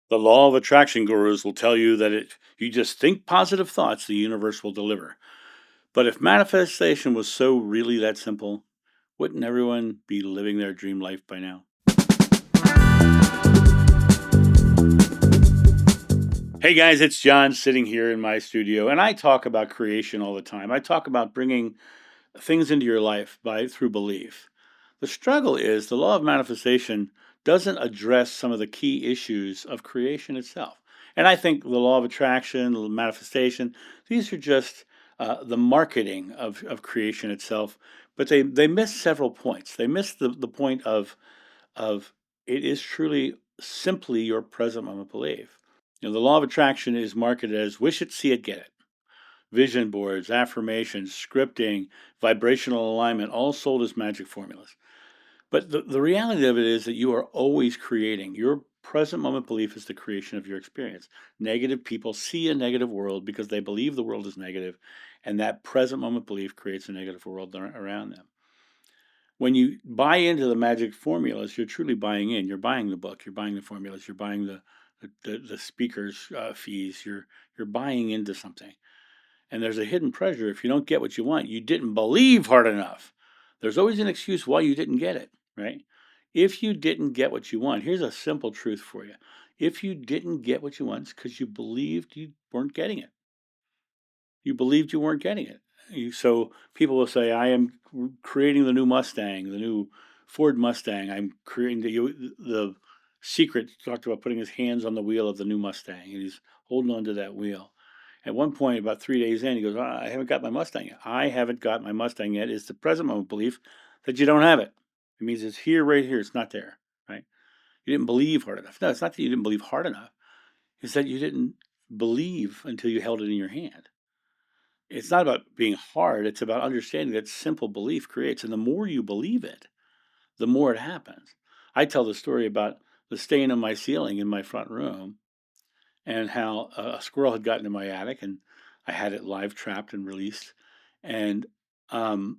The law of attraction gurus will tell you that if you just think positive thoughts, the universe will deliver. But if manifestation was so really that simple, wouldn't everyone be living their dream life by now? Hey guys, it's John sitting here in my studio, and I talk about creation all the time. I talk about bringing things into your life by through belief. The struggle is the law of manifestation doesn't address some of the key issues of creation itself. And I think the law of attraction, the manifestation, these are just the marketing of creation itself. But they miss several points. They miss the point of it is truly simply your present moment belief. The law of attraction is marketed as wish it, see it, get it. Vision boards, affirmations, scripting, vibrational alignment, all sold as magic formulas. But the reality of it is that you are always creating. Your present moment belief is the creation of your experience. Negative people see a negative world because they believe the world is negative, and that present moment belief creates a negative world around them. When you buy into the magic formulas, you're truly buying in. You're buying the book, you're buying the formulas, you're buying the speaker's fees. You're buying into something. And there's a hidden pressure. If you don't get what you want, you didn't believe hard enough. There's always an excuse why you didn't get it, right? If you didn't get what you want, here's a simple truth for you. If you didn't get what you want, it's because you believed you weren't getting it. You believed you weren't getting it. So people will say, I am creating the new Mustang, the new Ford Mustang. I'm creating the secret talked about putting his hands on the wheel of the new Mustang, and he's holding on to that wheel. At one point, about 3 days in, he goes, I haven't got my Mustang yet. I haven't got my Mustang yet. It's the present moment belief that you don't have it. It means it's here, right here. It's not there, right? You didn't believe hard enough. No, it's not that you didn't believe hard enough. It's that you didn't believe until you held it in your hand. It's not about being hard. It's about understanding that simple belief creates. And the more you believe it, the more it happens. I tell the story about the stain on my ceiling in my front room and how a squirrel had gotten in my attic and I had it live trapped and released. And um,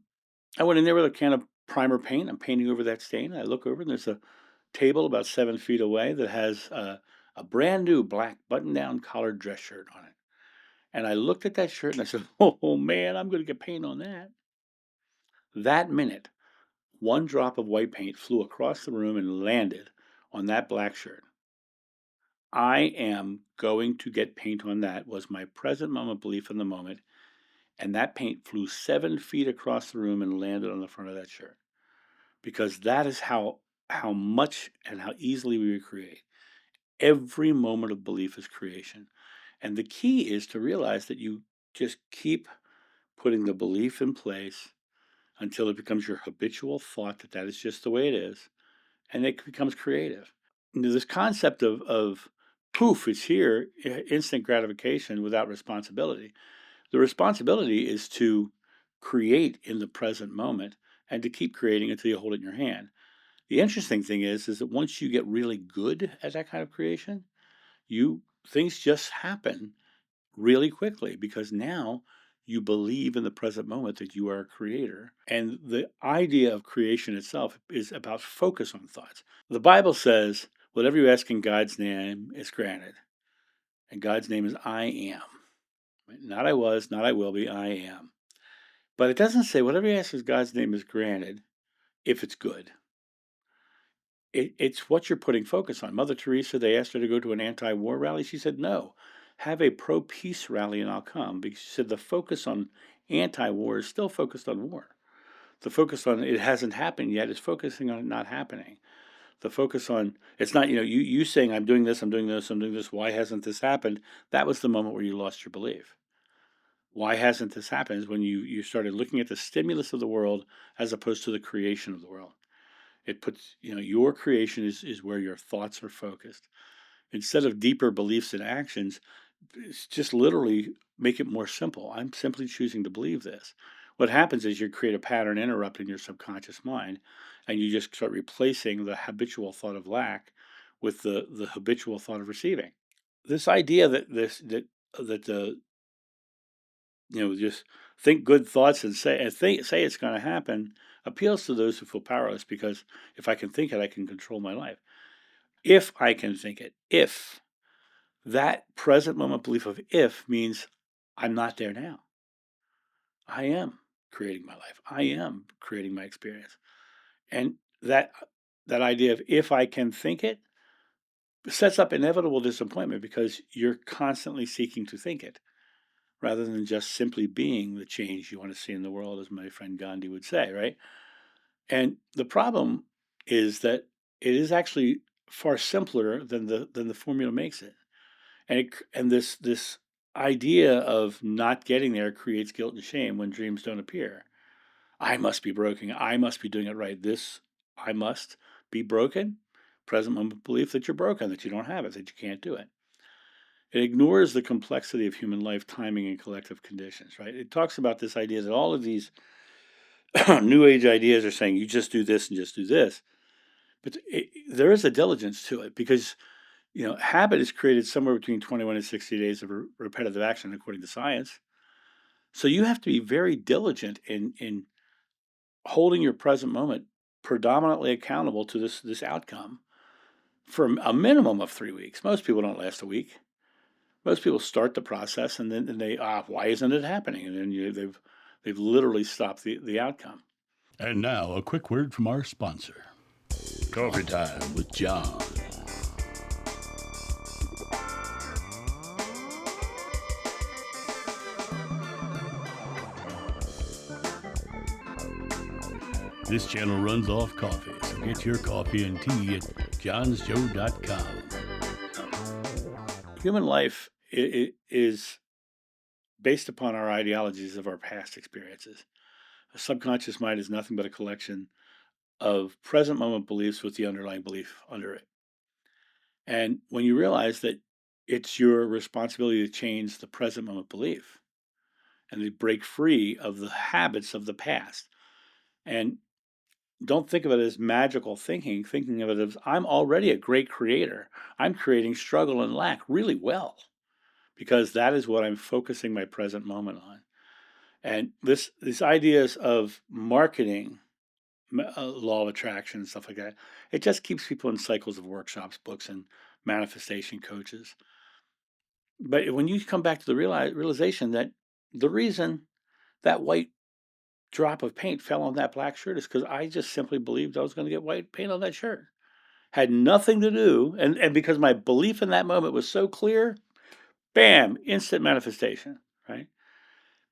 I went in there with a can of primer paint. I'm painting over that stain. I look over and there's a table about 7 feet away that has a brand new black button down collared dress shirt on it. And I looked at that shirt and I said, oh man, I'm going to get paint on that. That minute, one drop of white paint flew across the room and landed on that black shirt. I am going to get paint on that was my present moment belief in the moment. And that paint flew 7 feet across the room and landed on the front of that shirt. Because that is how much and how easily we create. Every moment of belief is creation. And the key is to realize that you just keep putting the belief in place until it becomes your habitual thought that that is just the way it is, and it becomes creative. This concept of poof, it's here, instant gratification without responsibility. The responsibility is to create in the present moment and to keep creating until you hold it in your hand. The interesting thing is that once you get really good at that kind of creation, you things just happen really quickly because now you believe in the present moment that you are a creator. And the idea of creation itself is about focus on thoughts. The Bible says, whatever you ask in God's name is granted. And God's name is I am. Not I was, not I will be, I am. But it doesn't say whatever you ask in God's name is granted if it's good. It's what you're putting focus on. Mother Teresa, they asked her to go to an anti war rally. She said, no, have a pro peace rally and I'll come. Because she said the focus on anti war is still focused on war. The focus on it hasn't happened yet is focusing on it not happening. The focus on it's not, you saying, I'm doing this, I'm doing this, I'm doing this. Why hasn't this happened? That was the moment where you lost your belief. Why hasn't this happened is when you started looking at the stimulus of the world as opposed to the creation of the world. It puts, your creation is where your thoughts are focused. Instead of deeper beliefs and actions, it's just literally make it more simple. I'm simply choosing to believe this. What happens is you create a pattern interrupt in your subconscious mind, and you just start replacing the habitual thought of lack with the habitual thought of receiving. This idea that the just think good thoughts and say it's going to happen appeals to those who feel powerless because if I can think it, I can control my life. If I can think it, if. That present moment belief of if means I'm not there now. I am creating my life. I am creating my experience. And that idea of if I can think it sets up inevitable disappointment because you're constantly seeking to think it rather than just simply being the change you want to see in the world, as my friend Gandhi would say, right? And the problem is that it is actually far simpler than the formula makes it. And this idea of not getting there creates guilt and shame when dreams don't appear. I must be broken. I must be doing it right. This I must be broken. Present moment belief that you're broken, that you don't have it, that you can't do it. It ignores the complexity of human life, timing, and collective conditions, right? It talks about this idea that all of these new age ideas are saying you just do this and just do this. But there is a diligence to it because, habit is created somewhere between 21 and 60 days of repetitive action, according to science. So you have to be very diligent in holding your present moment predominantly accountable to this outcome for a minimum of 3 weeks. Most people don't last a week. Most people start the process and then they why isn't it happening? And then they've literally stopped the outcome. And now, a quick word from our sponsor Coffee Time with John. This channel runs off coffee, so get your coffee and tea at johnsjoe.com. Human life is based upon our ideologies of our past experiences. A subconscious mind is nothing but a collection of present moment beliefs with the underlying belief under it. And when you realize that it's your responsibility to change the present moment belief and to break free of the habits of the past. And don't think of it as magical thinking of it as I'm already a great creator. I'm creating struggle and lack really well because that is what I'm focusing my present moment on. And these ideas of marketing, law of attraction and stuff like that, it just keeps people in cycles of workshops, books, and manifestation coaches. But when you come back to the realization that the reason that white drop of paint fell on that black shirt is because I just simply believed I was going to get white paint on that shirt. Had nothing to do, and because my belief in that moment was so clear, bam, instant manifestation, right?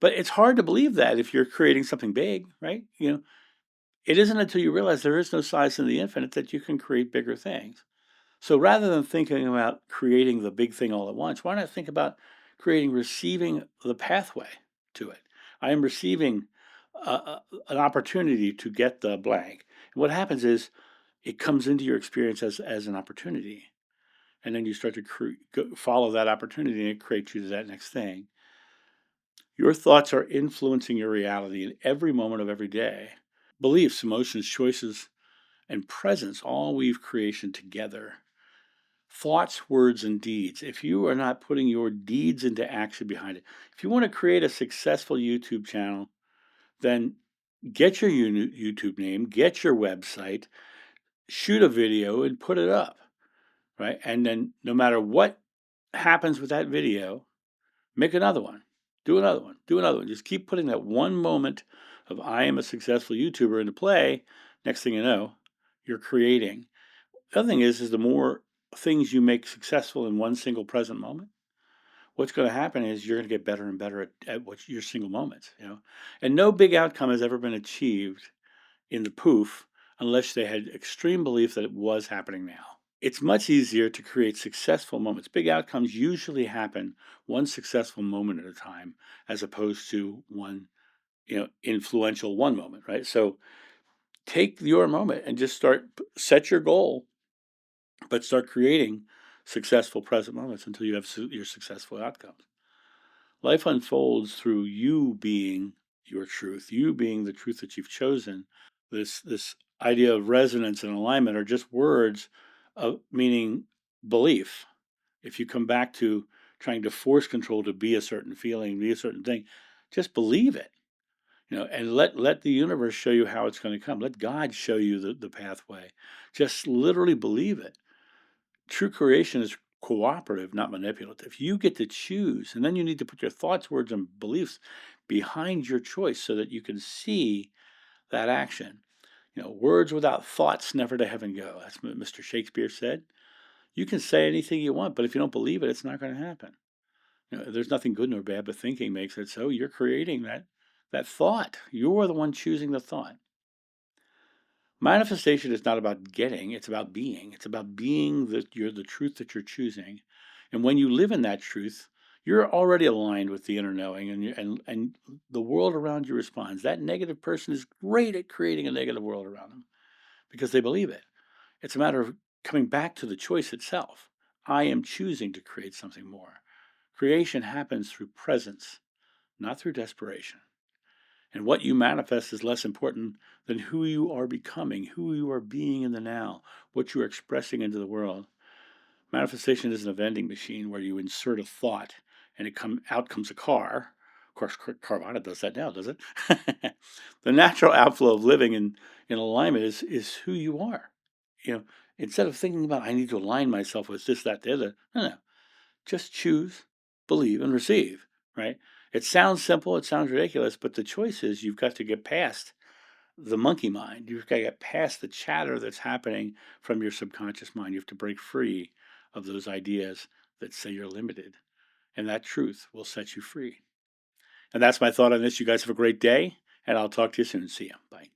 But it's hard to believe that if you're creating something big, right? It isn't until you realize there is no size in the infinite that you can create bigger things. So rather than thinking about creating the big thing all at once, why not think about receiving the pathway to it? I am receiving an opportunity to get the blank. And what happens is it comes into your experience as an opportunity. And then you start to follow that opportunity and it creates you to that next thing. Your thoughts are influencing your reality in every moment of every day. Beliefs, emotions, choices, and presence all weave creation together. Thoughts, words, and deeds. If you are not putting your deeds into action behind it, if you want to create a successful YouTube channel, then get your YouTube name, get your website, shoot a video, and put it up, right? And then no matter what happens with that video, make another one, do another one, do another one. Just keep putting that one moment of I am a successful YouTuber into play. Next thing you know, you're creating. The other thing is the more things you make successful in one single present moment, what's going to happen is you're going to get better and better at what your single moments. And no big outcome has ever been achieved in the poof unless they had extreme belief that it was happening now. It's much easier to create successful moments. Big outcomes usually happen one successful moment at a time, as opposed to one, influential one moment, right? So take your moment and just set your goal, but start creating successful present moments until you have your successful outcomes. Life unfolds through you being your truth, you being the truth that you've chosen. This idea of resonance and alignment are just words of meaning belief. If you come back to trying to force control to be a certain feeling, be a certain thing, just believe it. And let the universe show you how it's going to come. Let God show you the pathway. Just literally believe it. True creation is cooperative, not manipulative. You get to choose, and then you need to put your thoughts, words, and beliefs behind your choice so that you can see that action. Words without thoughts never to heaven go. That's what Mr. Shakespeare said. You can say anything you want, but if you don't believe it, it's not going to happen. There's nothing good nor bad, but thinking makes it so. You're creating that thought. You're the one choosing the thought. Manifestation is not about getting, it's about being. It's about being you're the truth that you're choosing. And when you live in that truth, you're already aligned with the inner knowing, and the world around you responds. That negative person is great at creating a negative world around them because they believe it. It's a matter of coming back to the choice itself. I am choosing to create something more. Creation happens through presence, not through desperation. And what you manifest is less important than who you are becoming, who you are being in the now, what you are expressing into the world. Manifestation isn't a vending machine where you insert a thought and out comes a car. Of course, Carvana does that now, does it? The natural outflow of living in alignment is who you are. You know, Instead of thinking about I need to align myself with this, that, the other. No. Just choose, believe, and receive, right? It sounds simple, it sounds ridiculous, but the choice is you've got to get past the monkey mind. You've got to get past the chatter that's happening from your subconscious mind. You have to break free of those ideas that say you're limited, and that truth will set you free. And that's my thought on this. You guys have a great day, and I'll talk to you soon. See you. Bye.